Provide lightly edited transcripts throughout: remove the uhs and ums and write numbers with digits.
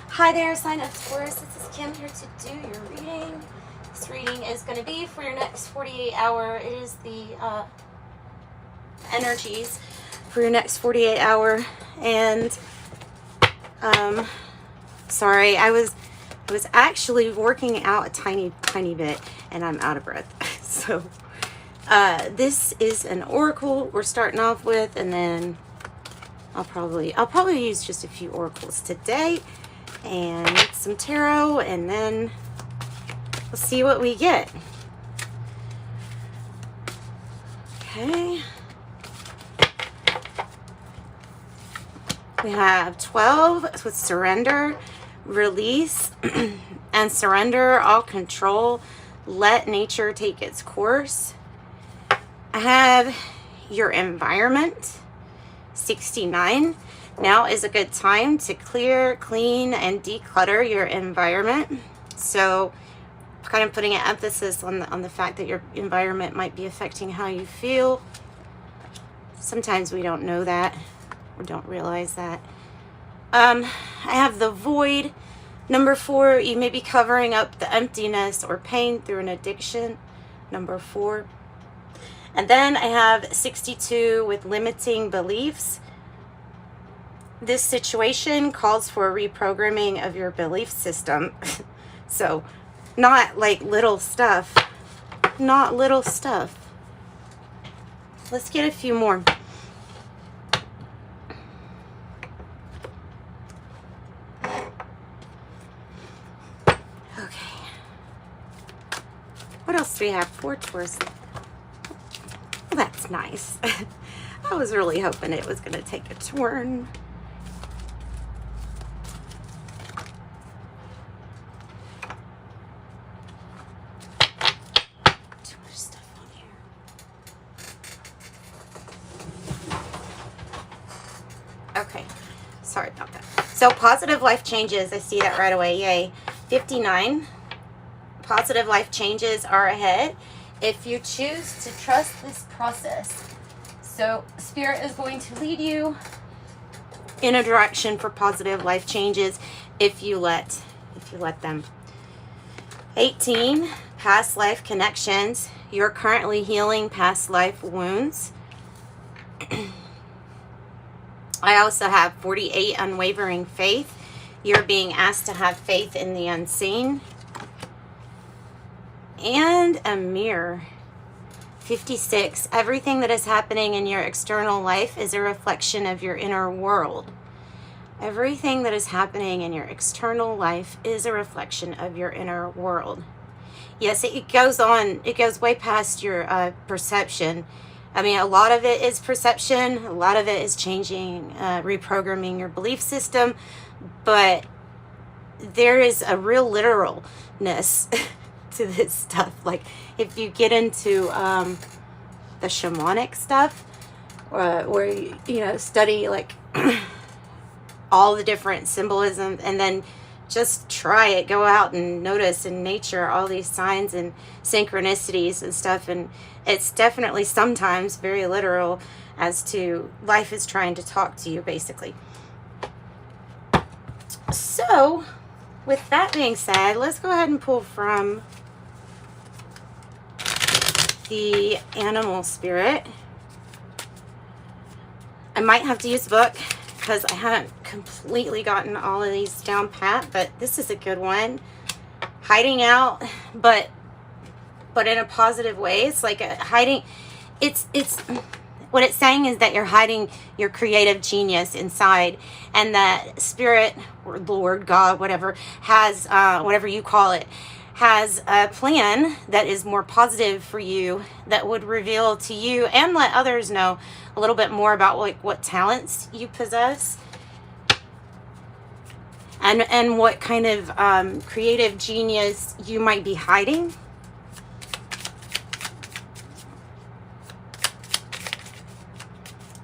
Hi there, sign of Taurus. This is Kim here to do your reading. This reading is going to be for your next 48 hour. It is the energies for your next 48 hour. And sorry, I was actually working out a tiny bit, and I'm out of breath. So this is an oracle we're starting off with, and then I'll probably use just a few oracles today and some tarot, and then we'll see what we get. Okay. We have 12 with surrender, release, and surrender all control. Let nature take its course. I have your environment, 69. Now is a good time to clear, clean, and declutter your environment. So kind of putting an emphasis on the fact that your environment might be affecting how you feel. Sometimes we don't know that or don't realize that. I have the void, number 4. You may be covering up the emptiness or pain through an addiction, number 4. And then I have 62 with limiting beliefs. This situation calls for a reprogramming of your belief system. So not like little stuff. Not little stuff. Let's get a few more. Okay. What else do we have for Taurus? Well, that's nice. I was really hoping it was going to take a turn. Okay, sorry about that. So positive life changes, I see that right away, yay. 59, positive life changes are ahead if you choose to trust this process. So Spirit is going to lead you in a direction for positive life changes if you let them. 18, past life connections. You're currently healing past life wounds. I also have 48, unwavering faith. You're being asked to have faith in the unseen. And a mirror. 56, everything that is happening in your external life is a reflection of your inner world. Everything that is happening in your external life is a reflection of your inner world. Yes, it goes on. It goes way past your perception. I mean, a lot of it is perception. A lot of it is changing, reprogramming your belief system. But there is a real literalness to this stuff. Like, if you get into the shamanic stuff, where you study like all the different symbolism, and then just try it. Go out and notice in nature all these signs and synchronicities and stuff, and it's definitely sometimes very literal as to life is trying to talk to you, basically. So with that being said, let's go ahead and pull from the animal spirit. I might have to use a book because I haven't completely gotten all of these down pat, but this is a good one. Hiding out, but in a positive way. It's like a hiding. It's what it's saying is that you're hiding your creative genius inside, and that Spirit or Lord, God, whatever, has whatever you call it, has a plan that is more positive for you, that would reveal to you and let others know a little bit more about like what talents you possess, and what kind of creative genius you might be hiding.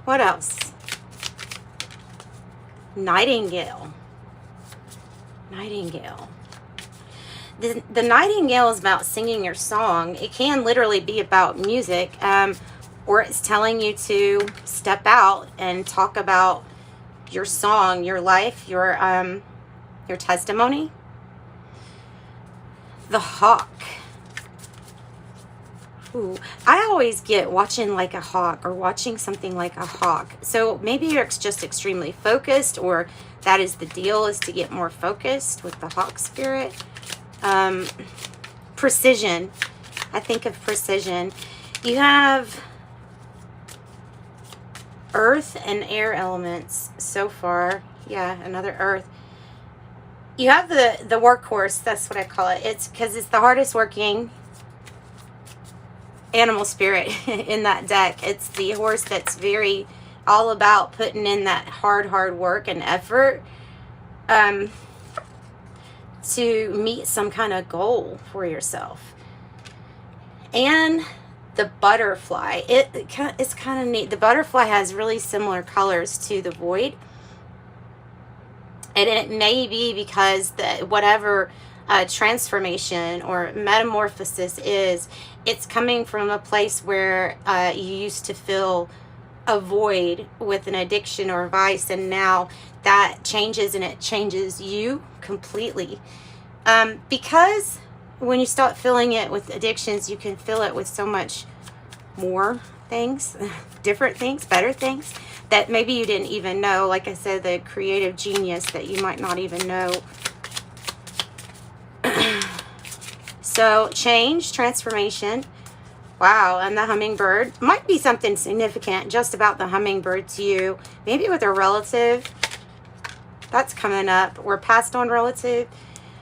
What else? Nightingale. Nightingale. The nightingale is about singing your song. It can literally be about music, or it's telling you to step out and talk about your song, your life, your your testimony. The hawk. Ooh, I always get watching like a hawk or watching something like a hawk. So maybe you're just extremely focused, or that is the deal, is to get more focused with the hawk spirit. Precision. I think of precision. You have earth and air elements so far. Yeah, another earth. You have the workhorse. That's what I call it. It's because it's the hardest working animal spirit in that deck. It's the horse that's very all about putting in that hard work and effort to meet some kind of goal for yourself. And the butterfly, it's kind of neat. The butterfly has really similar colors to the void, and it may be because whatever transformation or metamorphosis is, it's coming from a place where you used to fill a void with an addiction or vice, and now that changes, and it changes you completely. Because when you start filling it with addictions, you can fill it with so much more things, different things, better things that maybe you didn't even know. Like I said, the creative genius that you might not even know. So change, transformation. Wow, and the hummingbird. Might be something significant just about the hummingbird to you. Maybe with a relative. That's coming up. Or passed on relative.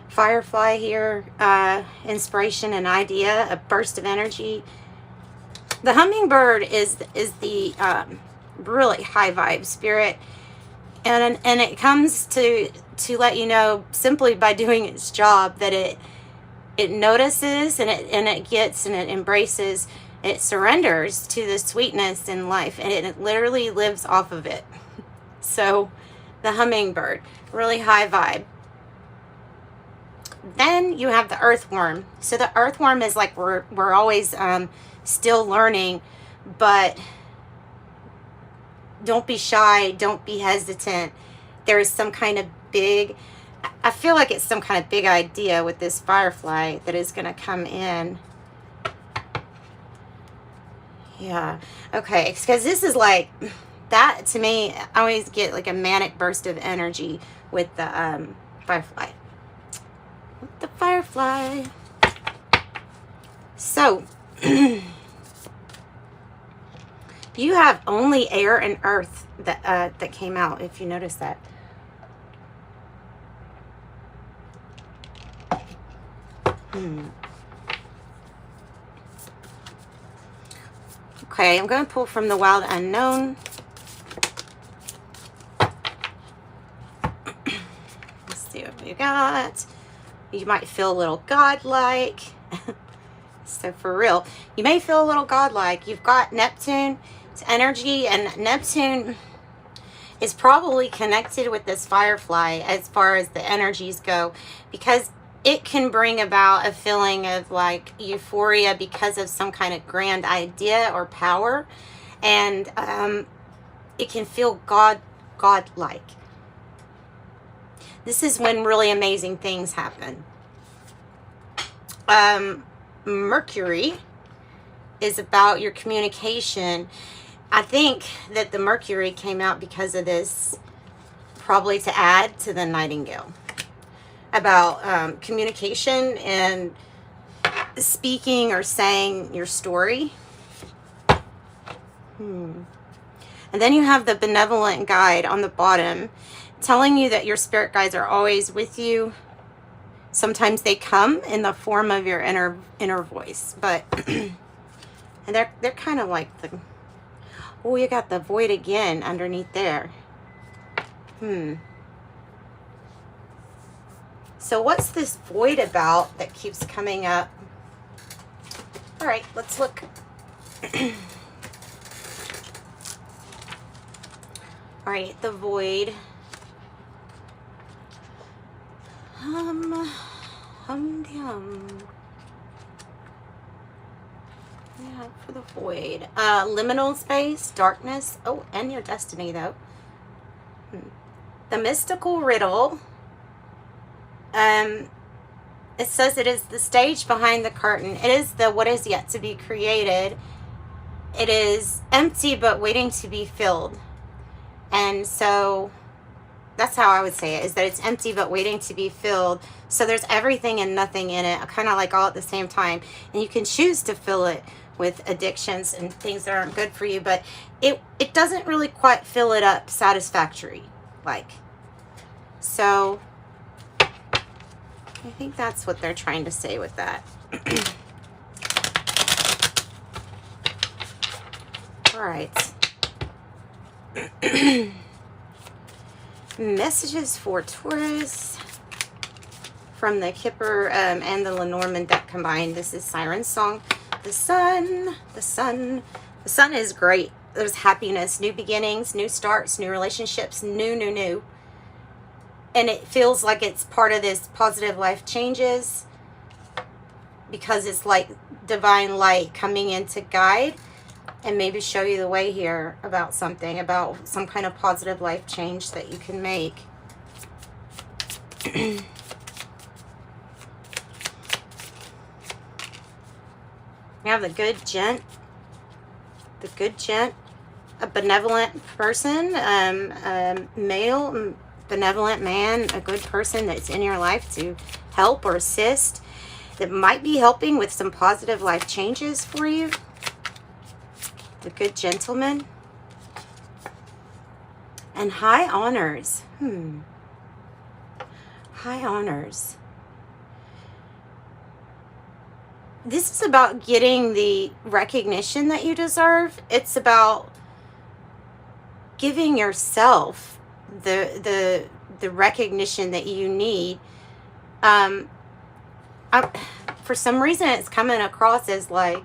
Firefly here. Inspiration, an idea, a burst of energy. The hummingbird is the really high vibe spirit. And it comes to let you know, simply by doing its job, that it notices and it gets and it embraces, it surrenders to the sweetness in life, and it literally lives off of it. So the hummingbird, really high vibe. Then you have the earthworm. So the earthworm is like we're always still learning, but don't be shy, don't be hesitant. There is some kind of big, I feel like it's some kind of big idea with this firefly that is going to come in. Yeah. Okay. Because this is like, that to me, I always get like a manic burst of energy with the firefly. With the firefly. So, you have only air and earth that came out, if you notice that. Okay, I'm going to pull from the Wild Unknown. Let's see what we got. You might feel a little godlike. So for real, you may feel a little godlike. You've got Neptune's energy, and Neptune is probably connected with this firefly as far as the energies go, because it can bring about a feeling of like euphoria because of some kind of grand idea or power, and it can feel godlike. This is when really amazing things happen. Mercury is about your communication. I think that the Mercury came out because of this, probably to add to the Nightingale, about communication and speaking or saying your story. And then you have the benevolent guide on the bottom, telling you that your spirit guides are always with you. Sometimes they come in the form of your inner voice, but and they're kind of like the, oh, you got the void again underneath there. So what's this void about that keeps coming up? All right, let's look. All right, the void. Yeah, for the void. Liminal space, darkness. Oh, and your destiny, though. The mystical riddle. It says it is the stage behind the curtain. It is the what is yet to be created. It is empty but waiting to be filled. And so that's how I would say it, is that it's empty but waiting to be filled. So there's everything and nothing in it, kind of like all at the same time. And you can choose to fill it with addictions and things that aren't good for you, but it doesn't really quite fill it up satisfactory, like. So I think that's what they're trying to say with that. All right. Messages for Taurus from the Kipper and the Lenormand deck combined. This is Siren's Song. The sun, the sun, the sun is great. There's happiness, new beginnings, new starts, new relationships, new. And it feels like it's part of this positive life changes, because it's like divine light coming in to guide and maybe show you the way here about something, about some kind of positive life change that you can make. You have the good gent, a benevolent person, male, benevolent man, a good person that's in your life to help or assist, that might be helping with some positive life changes for you. The good gentleman. And high honors. High honors. This is about getting the recognition that you deserve. It's about giving yourself the recognition that you need. For some reason, it's coming across as like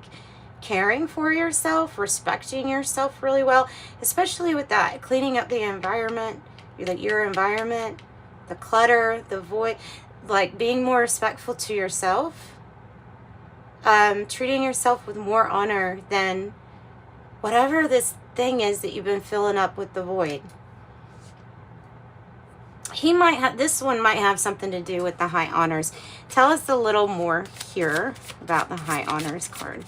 caring for yourself, respecting yourself really well, especially with that, cleaning up the environment, your environment, the clutter, the void, like being more respectful to yourself, treating yourself with more honor than whatever this thing is that you've been filling up with the void. This one might have something to do with the high honors. Tell us a little more here about the high honors card.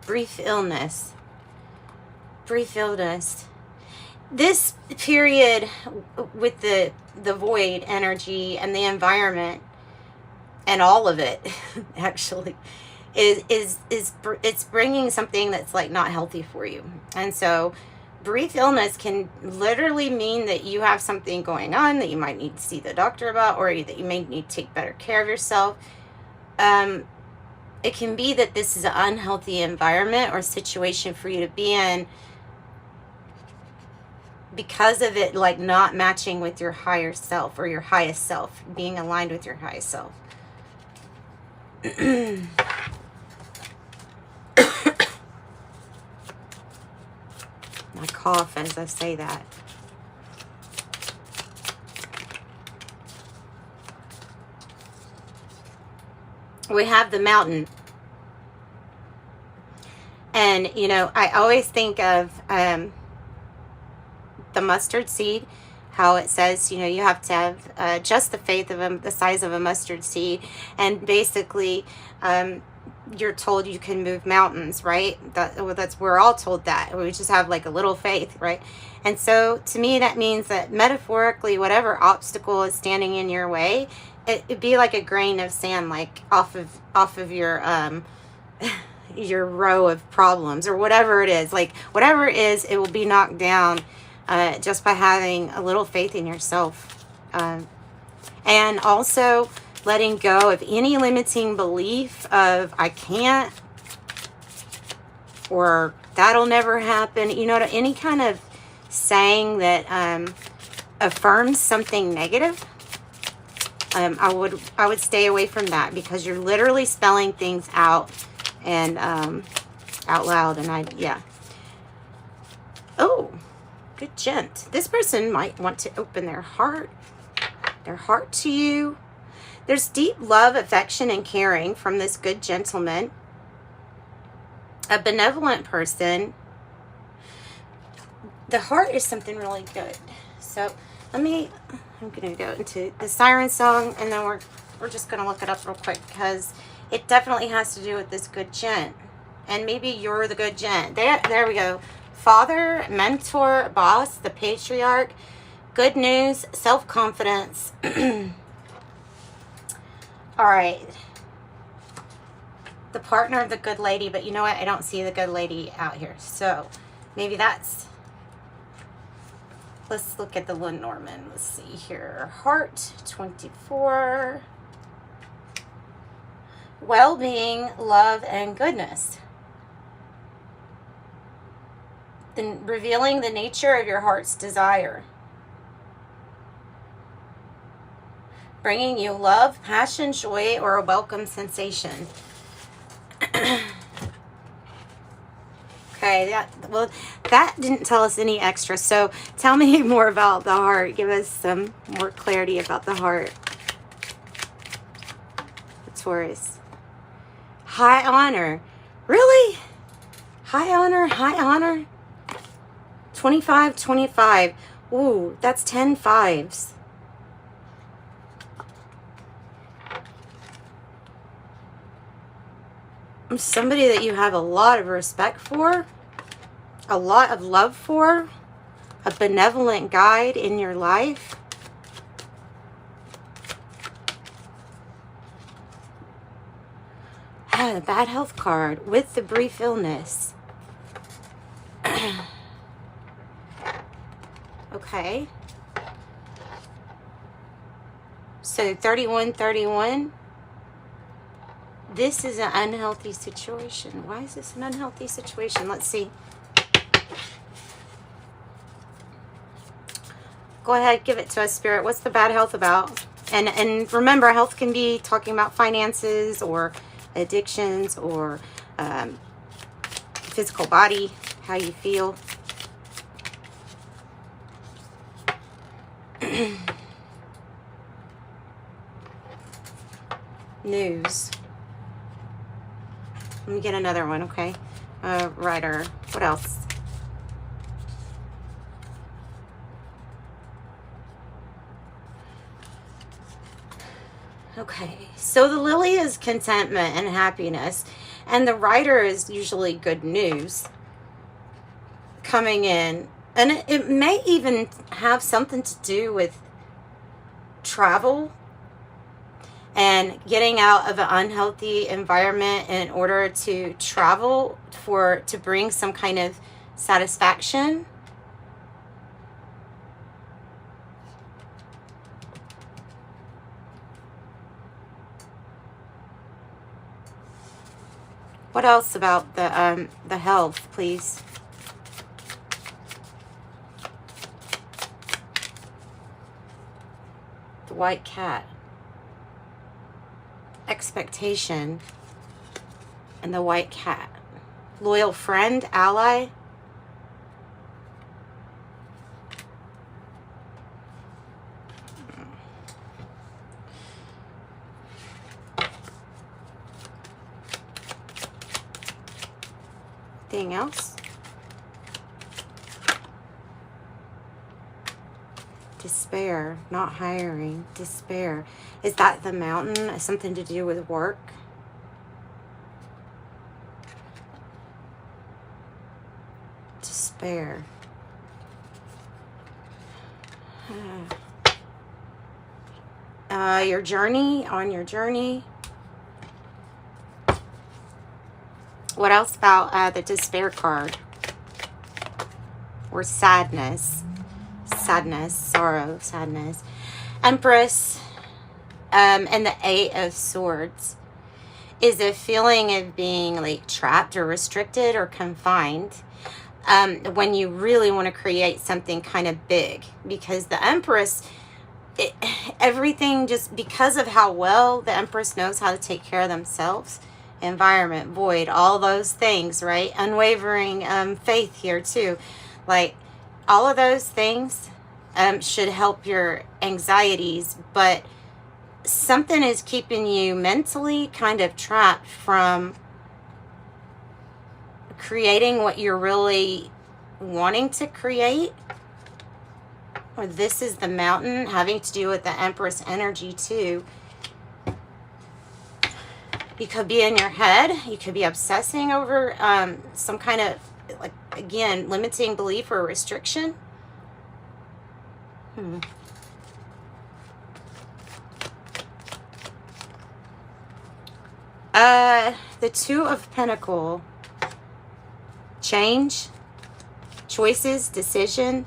Brief illness. This period with the void energy and the environment and all of it actually it's bringing something that's like not healthy for you. And so brief illness can literally mean that you have something going on that you might need to see the doctor about, or that you may need to take better care of yourself. It can be that this is an unhealthy environment or situation for you to be in because of it, like not matching with your higher self or your highest self, being aligned with your highest self. I cough as I say that. We have the mountain. And, you know, I always think of the mustard seed, how it says, you know, you have to have just the faith of the size of a mustard seed. And basically, you're told you can move mountains, right? We're all told that. We just have like a little faith, right? And so to me, that means that metaphorically, whatever obstacle is standing in your way, it'd be like a grain of sand, like off of your your row of problems, or whatever it is. Like whatever it is, it will be knocked down just by having a little faith in yourself. And also letting go of any limiting belief of I can't, or that'll never happen. You know, any kind of saying that affirms something negative. I would stay away from that, because you're literally spelling things out and out loud. And yeah. Oh, good gent. This person might want to open their heart to you. There's deep love, affection, and caring from this good gentleman. A benevolent person. The heart is something really good. So I'm going to go into the siren song, and then we're just going to look it up real quick, because it definitely has to do with this good gent. And maybe you're the good gent. There we go. Father, mentor, boss, the patriarch, good news, self-confidence. All right. The partner of the good lady, but you know what? I don't see the good lady out here. So maybe that's... Let's look at the Lenormand. Let's see here. Heart, 24. Well-being, love, and goodness. Then revealing the nature of your heart's desire. Bringing you love, passion, joy, or a welcome sensation. Okay, that didn't tell us any extra. So tell me more about the heart. Give us some more clarity about the heart. The Taurus. High honor. Really? High honor, high honor. 25, 25. Ooh, that's 10 fives. Somebody that you have a lot of respect for, a lot of love for, a benevolent guide in your life. Ah, the bad health card with the brief illness. Okay. So 31, 31. This is an unhealthy situation. Why is this an unhealthy situation? Let's see. Go ahead, give it to us, Spirit. What's the bad health about? And remember, health can be talking about finances or addictions or physical body, how you feel. News. Let me get another one, okay? Writer. What else? Okay, so the lily is contentment and happiness, and the rider is usually good news coming in. And it may even have something to do with travel and getting out of an unhealthy environment in order to travel to bring some kind of satisfaction. What else about the health, please? The white cat. Expectation. And the white cat. Loyal friend, ally. Anything else? Despair, not hiring, despair. Is that the mountain? Something to do with work? Despair. Your journey, on your journey. What else about the despair card? Or sadness. Sadness, sorrow, sadness. Empress, and the Eight of Swords is a feeling of being like trapped or restricted or confined when you really want to create something kind of big. Because the Empress, everything just because of how well the Empress knows how to take care of themselves. Environment, void, all those things, right? Unwavering faith here too. Like all of those things should help your anxieties, but something is keeping you mentally kind of trapped from creating what you're really wanting to create. Or this is the Mountain, having to do with the Empress energy too. You could be in your head. You could be obsessing over some kind of, like, again, limiting belief or restriction. The Two of Pentacles. Change, choices, decisions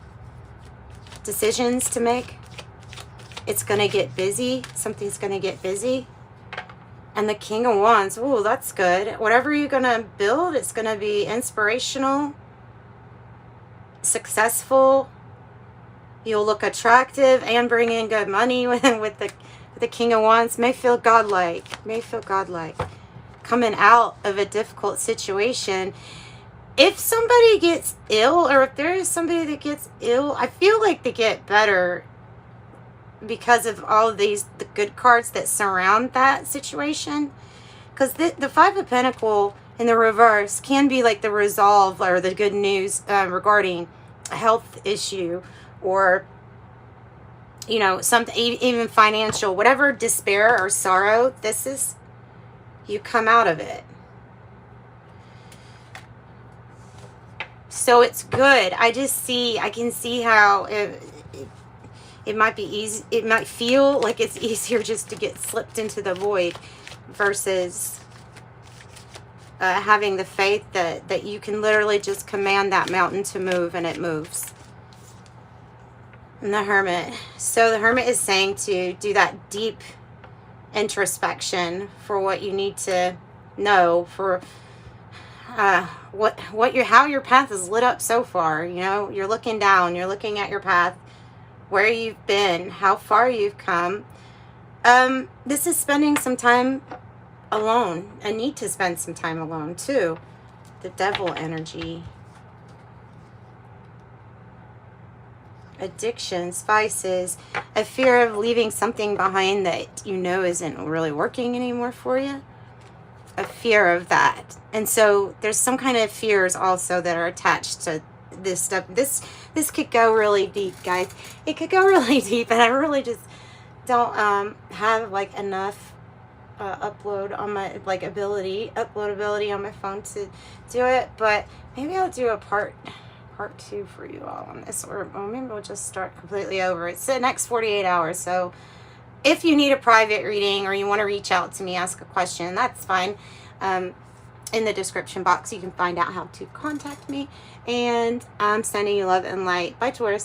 to make. It's going to get busy. Something's going to get busy. And the King of Wands. Ooh, that's good. Whatever you're going to build, it's going to be inspirational, successful. You'll look attractive and bring in good money with the King of Wands. May feel godlike. May feel godlike. Coming out of a difficult situation. If somebody gets ill, or if there is somebody that gets ill, I feel like they get better because of all of the good cards that surround that situation. Because the Five of Pentacles in the reverse can be like the resolve or the good news regarding a health issue, or, you know, something, even financial, whatever despair or sorrow this is, you come out of it. So it's good. I can see how it might be easy. It might feel like it's easier just to get slipped into the void versus having the faith that you can literally just command that mountain to move, and it moves. And the Hermit. So the Hermit is saying to do that deep introspection for what you need to know, for how your path is lit up so far. You know, you're looking down, you're looking at your path, where you've been, how far you've come. This is spending some time alone. I need to spend some time alone too. The Devil energy. Addictions, vices, a fear of leaving something behind that you know isn't really working anymore for you. A fear of that. And so there's some kind of fears also that are attached to this stuff. This could go really deep, guys. It could go really deep, and I really just don't have like enough upload on my uploadability on my phone to do it. But maybe I'll do a part 2 for you all on this, or maybe we'll just start completely over. It's the next 48 hours. So if you need a private reading, or you want to reach out to me, ask a question, that's fine. In the description box, you can find out how to contact me. And I'm sending you love and light. Bye, Taurus.